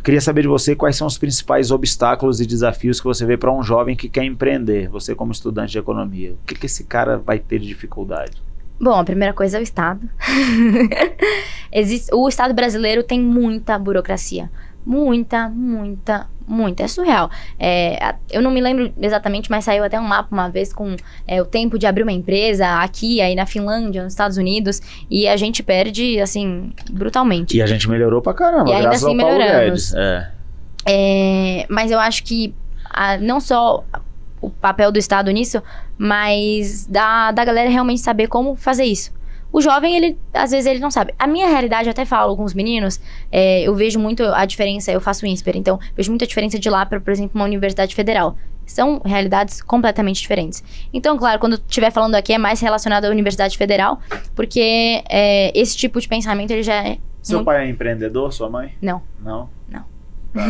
Queria saber de você quais são os principais obstáculos e desafios que você vê para um jovem que quer empreender, você como estudante de economia. O que esse cara vai ter de dificuldade? Bom, a primeira coisa é o Estado. O Estado brasileiro tem muita burocracia. Muita. É surreal. Eu não me lembro exatamente, mas saiu até um mapa uma vez com o tempo de abrir uma empresa aqui, aí na Finlândia, nos Estados Unidos, e a gente perde, assim, brutalmente. E a gente melhorou pra caramba, e ainda graças assim ao Paulo melhoramos. Guedes. Mas eu acho que não só o papel do Estado nisso, mas da galera realmente saber como fazer isso. O jovem, às vezes, ele não sabe. A minha realidade, eu até falo com os meninos, eu vejo muito a diferença, eu faço INSPER, então vejo muita diferença de lá para, por exemplo, uma universidade federal. São realidades completamente diferentes. Então, claro, quando eu estiver falando aqui, é mais relacionado à universidade federal, porque esse tipo de pensamento, ele já é... Seu pai é empreendedor, sua mãe? Não. Não? Não. Tá.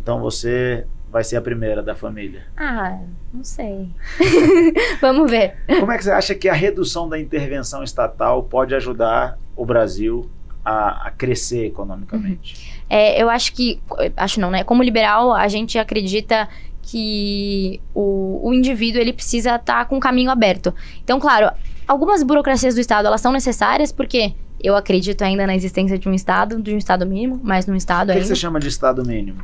Então você vai ser a primeira da família? Não sei. Vamos ver. Como é que você acha que a redução da intervenção estatal pode ajudar o Brasil a crescer economicamente? Eu acho que... Acho não, né? Como liberal, a gente acredita que o indivíduo, ele precisa estar com o caminho aberto. Então, claro, algumas burocracias do Estado, elas são necessárias porque eu acredito ainda na existência de um Estado mínimo, mas num Estado ainda. O que você chama de Estado mínimo?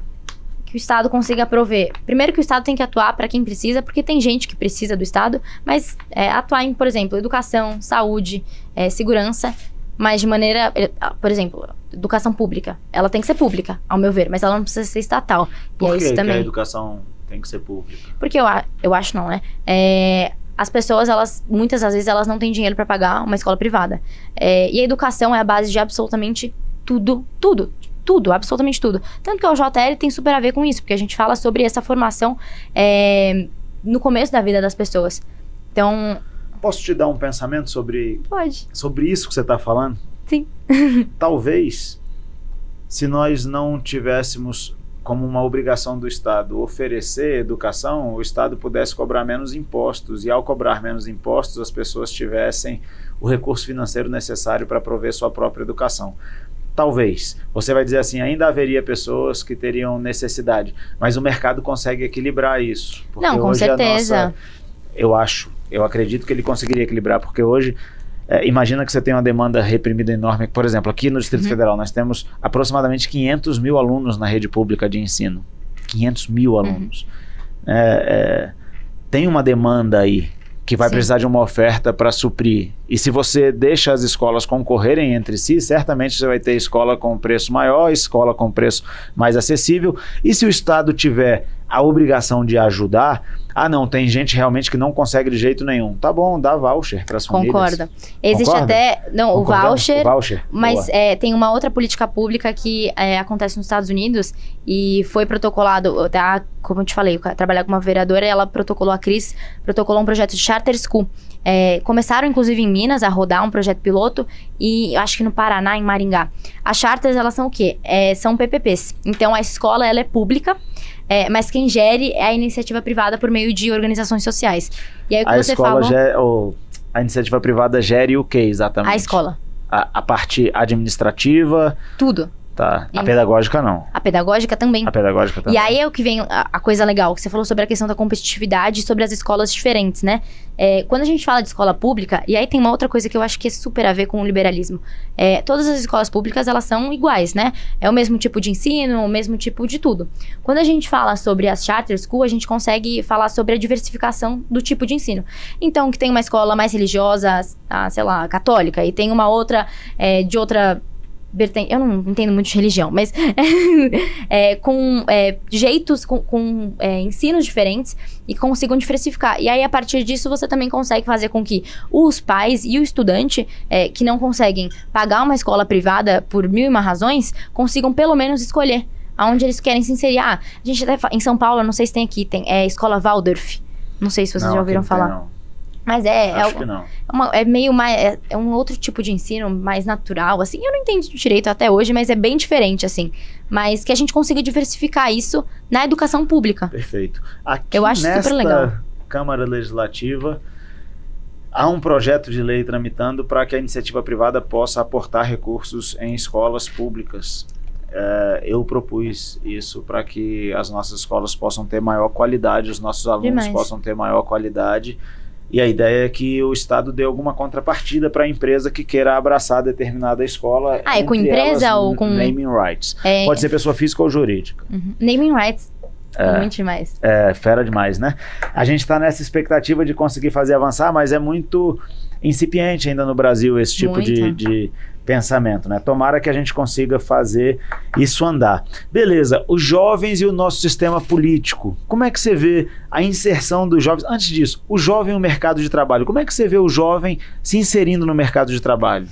Que o Estado consiga prover. Primeiro que o Estado tem que atuar para quem precisa, porque tem gente que precisa do Estado, mas atuar em, por exemplo, educação, saúde, segurança, mas de maneira, por exemplo, educação pública. Ela tem que ser pública, ao meu ver, mas ela não precisa ser estatal. Por que a educação tem que ser pública? Porque eu acho não, né? As pessoas, muitas das vezes, elas não têm dinheiro para pagar uma escola privada. E a educação é a base de absolutamente tudo, absolutamente tudo. Tanto que o JL tem super a ver com isso, porque a gente fala sobre essa formação no começo da vida das pessoas. Então... Posso te dar um pensamento sobre... Pode. Sobre isso que você está falando? Sim. Talvez, se nós não tivéssemos como uma obrigação do Estado oferecer educação, o Estado pudesse cobrar menos impostos, e ao cobrar menos impostos, as pessoas tivessem o recurso financeiro necessário para prover sua própria educação. Talvez. Você vai dizer assim, ainda haveria pessoas que teriam necessidade, mas o mercado consegue equilibrar isso. Não, com certeza. Eu acredito que ele conseguiria equilibrar, porque hoje, imagina que você tem uma demanda reprimida enorme. Por exemplo, aqui no Distrito Federal, nós temos aproximadamente 500 mil alunos na rede pública de ensino. 500 mil alunos. Tem uma demanda aí que vai precisar de uma oferta para suprir. E se você deixa as escolas concorrerem entre si, certamente você vai ter escola com preço maior, escola com preço mais acessível. E se o Estado tiver a obrigação de ajudar, não, tem gente realmente que não consegue de jeito nenhum. Tá bom, dá voucher para as famílias. Concorda. Existe até, o voucher, mas tem uma outra política pública que acontece nos Estados Unidos e foi protocolado, como eu te falei, trabalhar com uma vereadora, ela protocolou, a Cris protocolou um projeto de charter school, Começaram, inclusive, em Minas a rodar um projeto piloto e eu acho que no Paraná, em Maringá. As charters, elas são o quê? São PPPs. Então, a escola, ela é pública, mas quem gere é a iniciativa privada por meio de organizações sociais. E aí, o que você falou... A iniciativa privada gere o quê, exatamente? A escola. A parte administrativa? Tudo. Tá. A pedagógica não. A pedagógica também. A pedagógica também. E aí é o que vem a coisa legal, que você falou sobre a questão da competitividade, sobre as escolas diferentes, né? Quando a gente fala de escola pública, e aí tem uma outra coisa que eu acho que é super a ver com o liberalismo. Todas as escolas públicas, elas são iguais, né? É o mesmo tipo de ensino, o mesmo tipo de tudo. Quando a gente fala sobre as charter school, a gente consegue falar sobre a diversificação do tipo de ensino. Então, que tem uma escola mais religiosa, sei lá, católica, e tem uma outra de outra... Eu não entendo muito de religião, mas com jeitos, com ensinos diferentes e consigam diversificar. E aí, a partir disso, você também consegue fazer com que os pais e o estudante que não conseguem pagar uma escola privada por 1001 razões, consigam pelo menos escolher aonde eles querem se inserir. A gente até em São Paulo, não sei se tem aqui, tem escola Waldorf. Não sei se vocês já ouviram falar. Não. Mas Acho que não. Meio mais... É um outro tipo de ensino, mais natural, assim. Eu não entendi direito até hoje, mas é bem diferente, assim. Mas que a gente consiga diversificar isso na educação pública. Perfeito. Aqui eu acho super legal. Câmara Legislativa, há um projeto de lei tramitando para que a iniciativa privada possa aportar recursos em escolas públicas. Eu propus isso para que as nossas escolas possam ter maior qualidade, os nossos alunos possam ter maior qualidade. E a ideia é que o Estado dê alguma contrapartida para a empresa que queira abraçar determinada escola. É com empresa ou com... Naming rights. Pode ser pessoa física ou jurídica. Uhum. Naming rights. Muito demais. Fera demais, né? A gente está nessa expectativa de conseguir fazer avançar, mas é muito incipiente ainda no Brasil esse tipo de pensamento, né? Tomara que a gente consiga fazer isso andar. Beleza, os jovens e o nosso sistema político. Como é que você vê a inserção dos jovens? Antes disso, o jovem no mercado de trabalho. Como é que você vê o jovem se inserindo no mercado de trabalho?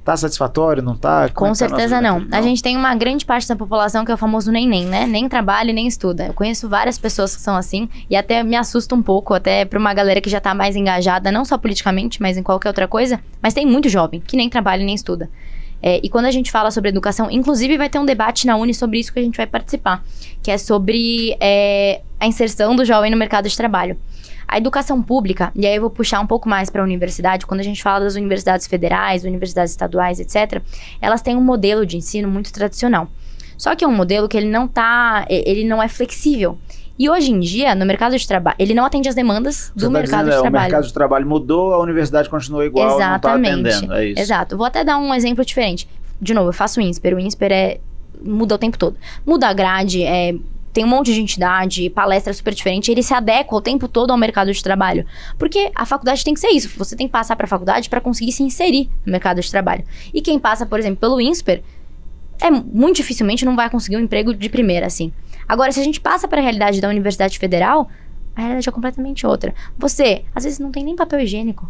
Tá satisfatório, não tá? Com certeza não. A gente tem uma grande parte da população que é o famoso nem, né? Nem trabalha e nem estuda. Eu conheço várias pessoas que são assim e até me assusta um pouco, até pra uma galera que já tá mais engajada, não só politicamente, mas em qualquer outra coisa. Mas tem muito jovem que nem trabalha e nem estuda. E quando a gente fala sobre educação, inclusive vai ter um debate na Uni sobre isso que a gente vai participar, que é sobre a inserção do jovem no mercado de trabalho. A educação pública, e aí eu vou puxar um pouco mais para a universidade, quando a gente fala das universidades federais, universidades estaduais, etc., elas têm um modelo de ensino muito tradicional. Só que é um modelo que ele não é flexível. E hoje em dia, no mercado de trabalho, ele não atende às demandas do mercado de trabalho. O mercado de trabalho mudou, a universidade continua igual, exatamente, não está atendendo, é isso. Exato. Vou até dar um exemplo diferente. De novo, eu faço o INSPER muda o tempo todo. Muda a grade, tem um monte de entidade, palestra super diferente, ele se adequa o tempo todo ao mercado de trabalho. Porque a faculdade tem que ser isso, você tem que passar para a faculdade para conseguir se inserir no mercado de trabalho. E quem passa, por exemplo, pelo INSPER, muito dificilmente não vai conseguir um emprego de primeira, assim. Agora, se a gente passa para a realidade da Universidade Federal, a realidade é completamente outra. Você, às vezes, não tem nem papel higiênico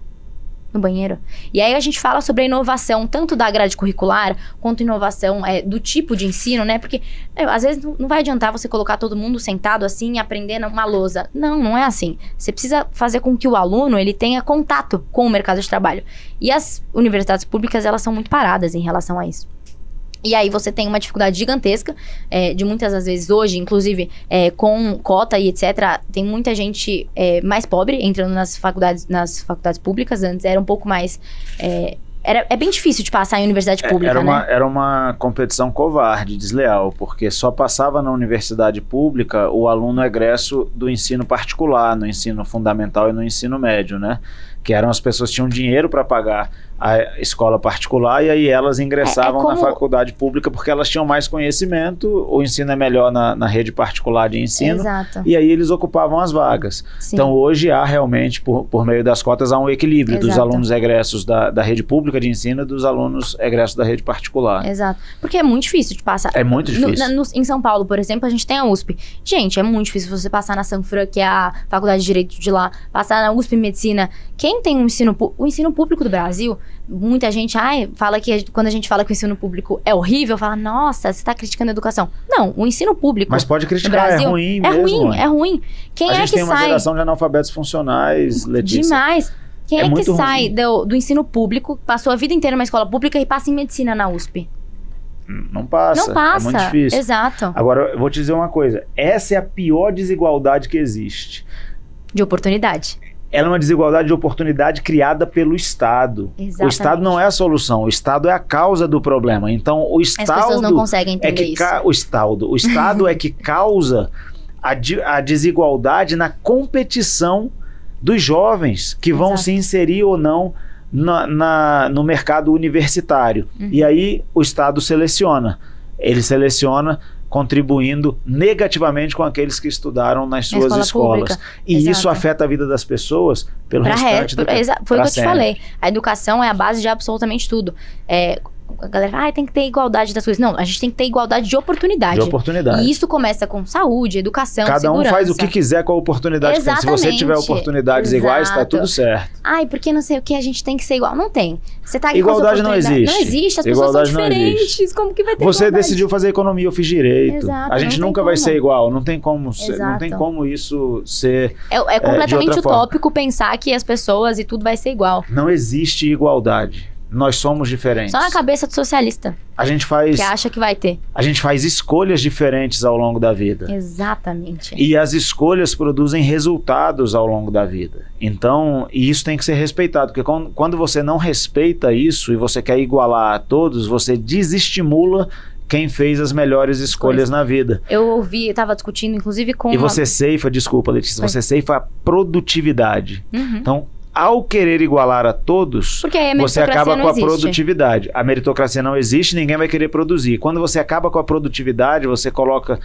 no banheiro. E aí a gente fala sobre a inovação, tanto da grade curricular, quanto inovação do tipo de ensino, né? Porque, às vezes, não vai adiantar você colocar todo mundo sentado assim e aprender numa lousa. Não é assim. Você precisa fazer com que o aluno, ele tenha contato com o mercado de trabalho. E as universidades públicas, elas são muito paradas em relação a isso. E aí você tem uma dificuldade gigantesca, de muitas das vezes hoje, inclusive com cota e etc., tem muita gente mais pobre entrando nas faculdades públicas. Antes era um pouco mais... É bem difícil de passar em universidade pública, né? Era uma competição covarde, desleal, porque só passava na universidade pública o aluno egresso do ensino particular, no ensino fundamental e no ensino médio, né? Que eram as pessoas que tinham dinheiro para pagar a escola particular e aí elas ingressavam na faculdade pública porque elas tinham mais conhecimento, o ensino é melhor na rede particular de ensino. Exato. E aí eles ocupavam as vagas. Sim. Então hoje há realmente, por meio das cotas, há um equilíbrio. Exato. Dos alunos egressos da rede pública de ensino e dos alunos egressos da rede particular. Exato. Porque é muito difícil de passar. É muito difícil. Em São Paulo, por exemplo, a gente tem a USP. Gente, é muito difícil você passar na Sanfran, que é a faculdade de Direito de lá, passar na USP Medicina. Quem tem o ensino público do Brasil, muita gente fala que quando a gente fala que o ensino público é horrível, fala, nossa, você está criticando a educação. Não, o ensino público. Mas pode criticar, Brasil, é ruim mesmo. É ruim. Quem a gente que tem uma geração de analfabetos funcionais, Letícia. Demais. Quem é que muito sai ruim. do ensino público, passou a vida inteira numa escola pública e passa em medicina na USP? Não passa. Não passa. É muito difícil. Exato. Agora, eu vou te dizer uma coisa. Essa é a pior desigualdade que existe. De oportunidade. Ela é uma desigualdade de oportunidade criada pelo Estado. Exatamente. O Estado não é a solução, o Estado é a causa do problema. Então, o Estado... As pessoas não conseguem entender isso. O Estado é que causa a desigualdade na competição dos jovens que vão Exato. se inserir ou não no mercado universitário. E aí o Estado seleciona. Ele seleciona contribuindo negativamente com aqueles que estudaram nas suas escolas. Pública. E Exato. isso afeta a vida das pessoas pelo restante do tempo. Foi o que eu te falei. A educação é a base de absolutamente tudo. A galera fala, tem que ter igualdade das coisas. Não, a gente tem que ter igualdade de oportunidade. De oportunidade. E isso começa com saúde, educação, Cada segurança. um faz o que quiser com a oportunidade que tem. Se você tiver oportunidades iguais, tá tudo certo. Ai, porque não sei o que, a gente tem que ser igual. Não tem. Você tá aqui Igualdade não existe. Não existe, as Igualdade pessoas são diferentes. Como que vai ter Você igualdade? decidiu fazer economia, eu fiz direito. Exato, a gente nunca vai ser igual. Não tem como não tem como isso ser É completamente de outra utópico forma. Pensar que as pessoas e tudo vai ser igual. Não existe igualdade. Nós somos diferentes. Só na cabeça do socialista. A gente faz... Que acha que vai ter. A gente faz escolhas diferentes ao longo da vida. Exatamente. E as escolhas produzem resultados ao longo da vida. Então, e isso tem que ser respeitado. Porque quando você não respeita isso e você quer igualar a todos, você desestimula quem fez as melhores escolhas na vida. Eu tava discutindo, inclusive, com... E você ceifa, desculpa, Letícia, você ceifa a produtividade. Então, ao querer igualar a todos, você acaba com a produtividade. A meritocracia não existe, ninguém vai querer produzir. Quando você acaba com a produtividade, você coloca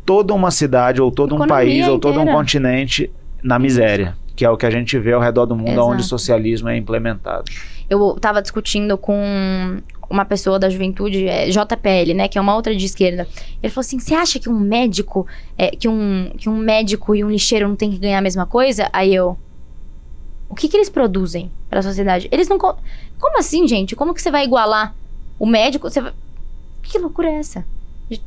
toda uma cidade, ou todo um país, ou todo um continente na miséria, que é o que a gente vê ao redor do mundo, onde o socialismo é implementado. Eu estava discutindo com uma pessoa da juventude, JPL, né, que é uma outra de esquerda. Ele falou assim, você acha que um médico, que um médico e um lixeiro não tem que ganhar a mesma coisa? Aí eu... O que eles produzem para a sociedade? Eles não... Como assim, gente? Como que você vai igualar o médico? Que loucura é essa? E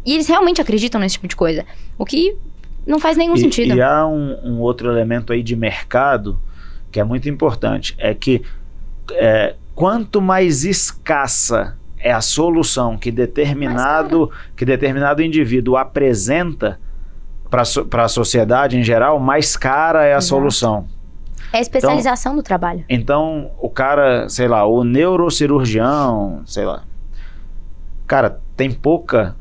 eles realmente acreditam nesse tipo de coisa. O que não faz nenhum sentido. E há um outro elemento aí de mercado que é muito importante. É que quanto mais escassa é a solução que determinado indivíduo apresenta para a sociedade em geral, mais cara é a solução. É a especialização do trabalho. Então, o cara, sei lá, o neurocirurgião, sei lá, cara, tem pouca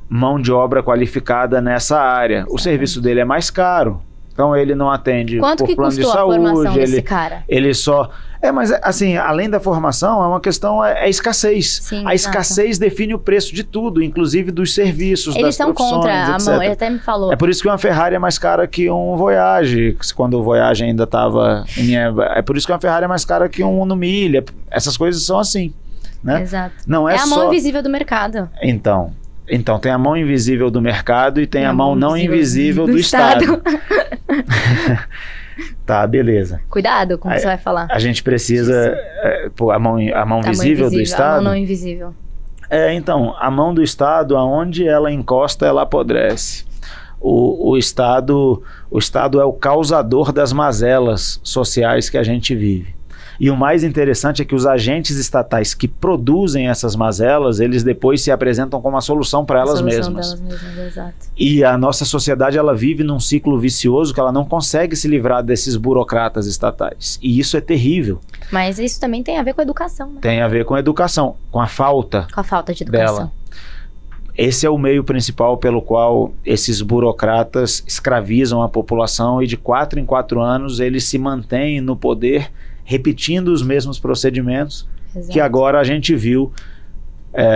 mão de obra qualificada nessa área. O serviço dele é mais caro. Então, ele não atende Quanto por que plano de custou saúde. A formação desse cara? Ele só... mas assim, além da formação, é uma questão, é escassez. Sim, a escassez define o preço de tudo, inclusive dos serviços, das profissões, eles são contra a mão, ele até me falou. É por isso que uma Ferrari é mais cara que um Voyage, quando o Voyage ainda estava... É por isso que uma Ferrari é mais cara que um Uno Milha. Essas coisas são assim, né? Exato. Não é a mão invisível do mercado. Então, tem a mão invisível do mercado e tem a mão não invisível do Estado. Tá, beleza. Cuidado com o que você vai falar. A gente precisa... a mão visível do Estado? A mão não invisível. Então, a mão do Estado, aonde ela encosta, ela apodrece. O Estado é o causador das mazelas sociais que a gente vive. E o mais interessante é que os agentes estatais que produzem essas mazelas, eles depois se apresentam como a solução para elas mesmas. Exato. E a nossa sociedade, ela vive num ciclo vicioso que ela não consegue se livrar desses burocratas estatais. E isso é terrível. Mas isso também tem a ver com a educação, né? Tem a ver com a educação, com a falta de educação dela. Esse é o meio principal pelo qual esses burocratas escravizam a população e de 4 em 4 anos eles se mantêm no poder repetindo os mesmos procedimentos. Exato. Que agora a gente viu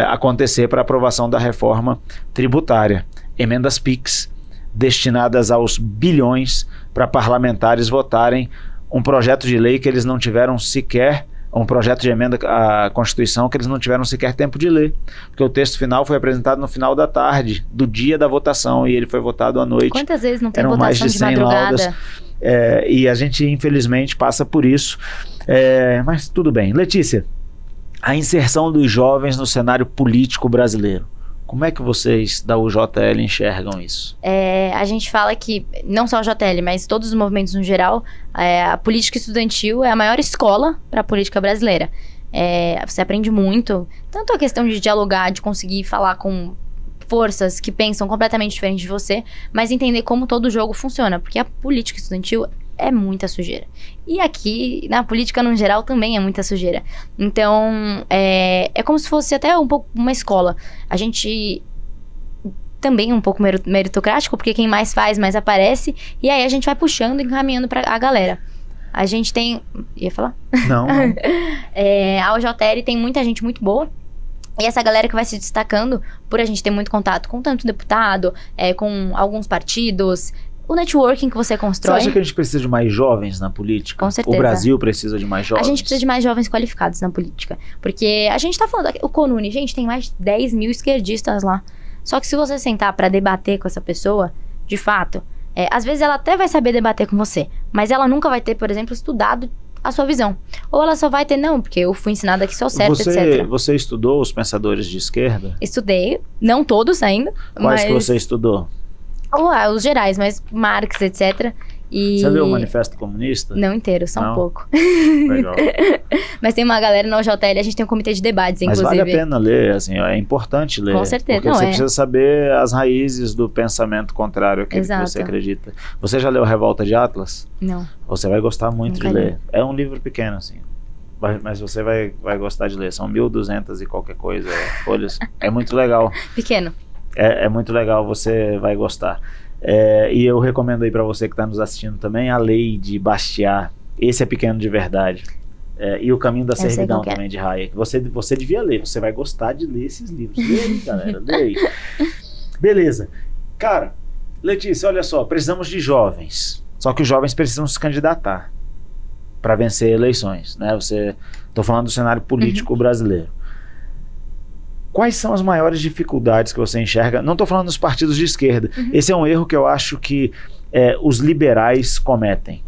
acontecer para a aprovação da reforma tributária. Emendas PIX destinadas aos bilhões para parlamentares votarem um projeto de lei que eles não tiveram sequer, um projeto de emenda à Constituição que eles não tiveram sequer tempo de ler, porque o texto final foi apresentado no final da tarde, do dia da votação, e ele foi votado à noite. Quantas vezes não tem Eram votação mais de 100 de madrugada? laudas. E a gente infelizmente passa por isso, mas tudo bem. Letícia, a inserção dos jovens no cenário político brasileiro, Como é que vocês da UJL enxergam isso? A gente fala que, não só o JL, mas todos os movimentos no geral, a política estudantil é a maior escola para a política brasileira. Você aprende muito, tanto a questão de dialogar, de conseguir falar com forças que pensam completamente diferente de você, mas entender como todo o jogo funciona, porque a política estudantil é muita sujeira. E aqui, na política no geral, também é muita sujeira. Então, é como se fosse até um pouco uma escola. A gente também é um pouco meritocrático, porque quem mais faz, mais aparece, e aí a gente vai puxando e encaminhando pra a galera. A gente tem... Ia falar? Não. A UJL tem muita gente muito boa, e essa galera que vai se destacando por a gente ter muito contato com tanto deputado, com alguns partidos, o networking que você constrói. Você acha que a gente precisa de mais jovens na política? Com certeza. O Brasil precisa de mais jovens? A gente precisa de mais jovens qualificados na política. Porque a gente tá falando... O CONUNE, gente, tem mais de 10 mil esquerdistas lá. Só que se você sentar pra debater com essa pessoa, de fato, às vezes ela até vai saber debater com você, mas ela nunca vai ter, por exemplo, estudado a sua visão. Ou ela só vai ter, não, porque eu fui ensinada que sou certo, etc. Você estudou os pensadores de esquerda? Estudei, não todos ainda. Quais que você estudou? Os gerais, mas Marx, etc. Você leu o Manifesto Comunista? Não inteiro, só um pouco. Legal. Mas tem uma galera na UJL, a gente tem um comitê de debates, inclusive. Mas vale a pena ler, assim, é importante ler. Com certeza. Porque você precisa saber as raízes do pensamento contrário àquele que você acredita. Você já leu Revolta de Atlas? Não. Você vai gostar muito Nunca de ler. li. É um livro pequeno, assim. Mas você vai gostar de ler. São 1.200 e qualquer coisa folhas. É muito legal. Pequeno. É muito legal, você vai gostar. E eu recomendo aí pra você que está nos assistindo também A Lei de Bastiat. Esse é pequeno de verdade. E O Caminho da Servidão também, de Hayek. Você devia ler, você vai gostar de ler esses livros. Lê aí, galera, lê aí. Beleza. Cara, Letícia, olha só, precisamos de jovens. Só que os jovens precisam se candidatar para vencer eleições, né? Tô falando do cenário político brasileiro. Quais são as maiores dificuldades que você enxerga? Não estou falando dos partidos de esquerda. Esse é um erro que eu acho que os liberais cometem.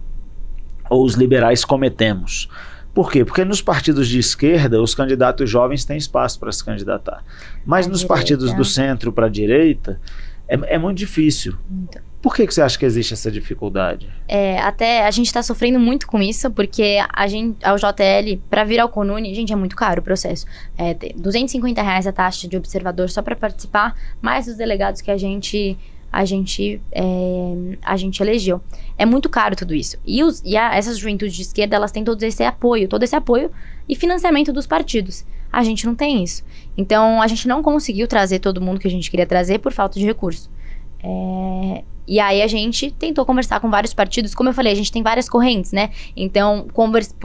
Ou os liberais cometemos. Por quê? Porque nos partidos de esquerda, os candidatos jovens têm espaço para se candidatar. Mas nos partidos do centro para a direita, é muito difícil. Muito. Por que você acha que existe essa dificuldade? Até a gente está sofrendo muito com isso, porque a UJL, para vir ao CONUNE, gente, é muito caro o processo. R$250 a taxa de observador só para participar, mais os delegados que a gente elegeu. É muito caro tudo isso. Essas juventudes de esquerda, elas têm todo esse apoio e financiamento dos partidos. A gente não tem isso. Então, a gente não conseguiu trazer todo mundo que a gente queria trazer por falta de recurso. E aí a gente tentou conversar com vários partidos. Como eu falei, a gente tem várias correntes, né? Então,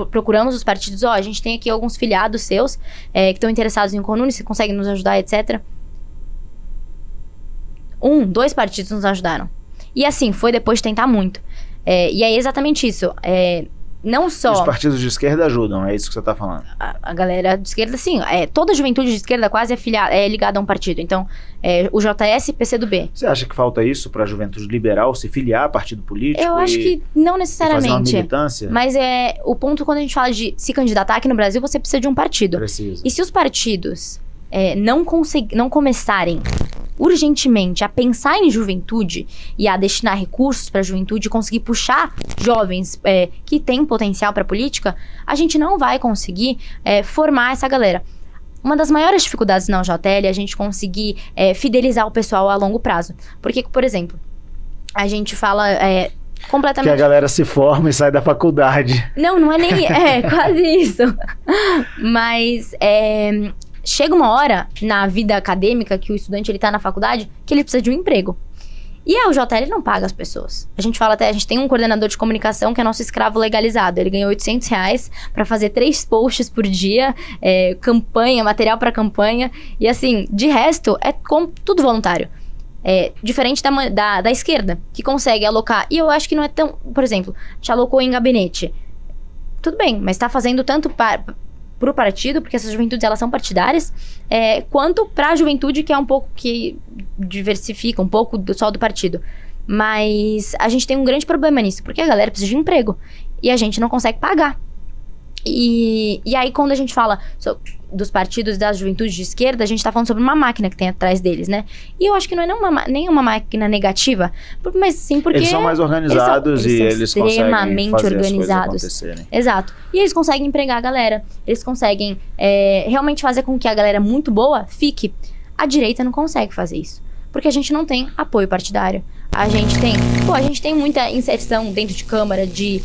procuramos os partidos. A gente tem aqui alguns filiados seus que estão interessados em CONUNE, se conseguem nos ajudar, etc. 2 partidos nos ajudaram. E assim, foi depois de tentar muito. E é exatamente isso. Não só... Os partidos de esquerda ajudam, é isso que você está falando? A galera de esquerda, sim. Toda a juventude de esquerda quase é ligada a um partido. Então, o JS e PCdoB. Você acha que falta isso para a juventude liberal se filiar a partido político? Eu acho que não necessariamente. Fazer uma militância? Mas o ponto, quando a gente fala de se candidatar aqui no Brasil, você precisa de um partido. Precisa. E se os partidos não começarem urgentemente a pensar em juventude e a destinar recursos para a juventude, conseguir puxar jovens que têm potencial para a política, a gente não vai conseguir formar essa galera. Uma das maiores dificuldades na UJL é a gente conseguir fidelizar o pessoal a longo prazo. Porque, por exemplo, a gente fala completamente... Que a galera se forma e sai da faculdade. Não é nem... quase isso. Mas... chega uma hora na vida acadêmica que o estudante ele tá na faculdade que ele precisa de um emprego. E a UJL não paga as pessoas. A gente tem um coordenador de comunicação que é nosso escravo legalizado. Ele ganha R$800 para fazer 3 posts por dia, campanha, material para campanha. E assim, de resto, tudo voluntário. Diferente da esquerda, que consegue alocar. E eu acho que não é tão... Por exemplo, te alocou em gabinete. Tudo bem, mas tá fazendo tanto pro partido, porque essas juventudes elas são partidárias, quanto pra juventude que é um pouco que diversifica um pouco só do partido. Mas a gente tem um grande problema nisso, porque a galera precisa de emprego e a gente não consegue pagar. E aí, quando a gente fala dos partidos das juventudes de esquerda, a gente tá falando sobre uma máquina que tem atrás deles, né? E eu acho que não é nem uma máquina negativa, mas sim porque... Eles são mais organizados e eles conseguem extremamente fazer organizados. as coisas acontecerem. Exato. E eles conseguem empregar a galera. Eles conseguem realmente fazer com que a galera muito boa fique. A direita não consegue fazer isso. Porque a gente não tem apoio partidário. A gente tem muita inserção dentro de Câmara, de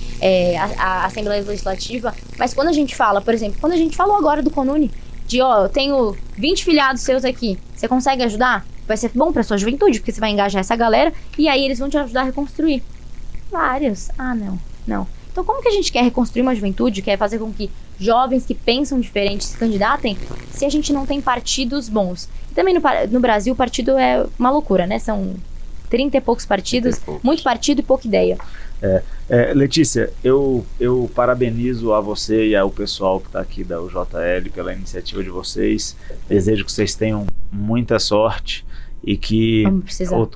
a Assembleia Legislativa, mas quando a gente fala, por exemplo, quando a gente falou agora do Conune, de eu tenho 20 filiados seus aqui, você consegue ajudar? Vai ser bom pra sua juventude, porque você vai engajar essa galera, e aí eles vão te ajudar a reconstruir. Vários. Ah, não. Então como que a gente quer reconstruir uma juventude, quer fazer com que jovens que pensam diferente se candidatem, se a gente não tem partidos bons? E também no Brasil, o partido é uma loucura, né? São 30 e poucos partidos, muito partido e pouca ideia. Letícia, eu parabenizo a você e ao pessoal que está aqui da UJL pela iniciativa de vocês. Desejo que vocês tenham muita sorte e que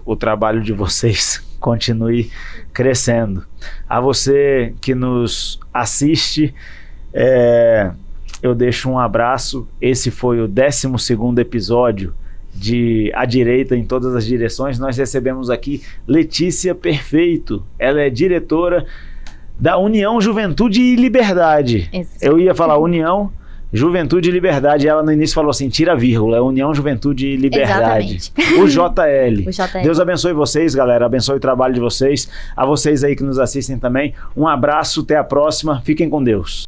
o trabalho de vocês continue crescendo. A você que nos assiste, eu deixo um abraço. Esse foi o 12º episódio de A Direita em Todas as Direções. Nós recebemos aqui Letícia Perfeito. Ela é diretora da União Juventude e Liberdade. Eu ia falar União Juventude e Liberdade. Ela no início falou assim, tira a vírgula, é União Juventude e Liberdade. O JL. Deus abençoe vocês, galera. Abençoe o trabalho de vocês. A vocês aí que nos assistem também. Um abraço, até a próxima. Fiquem com Deus.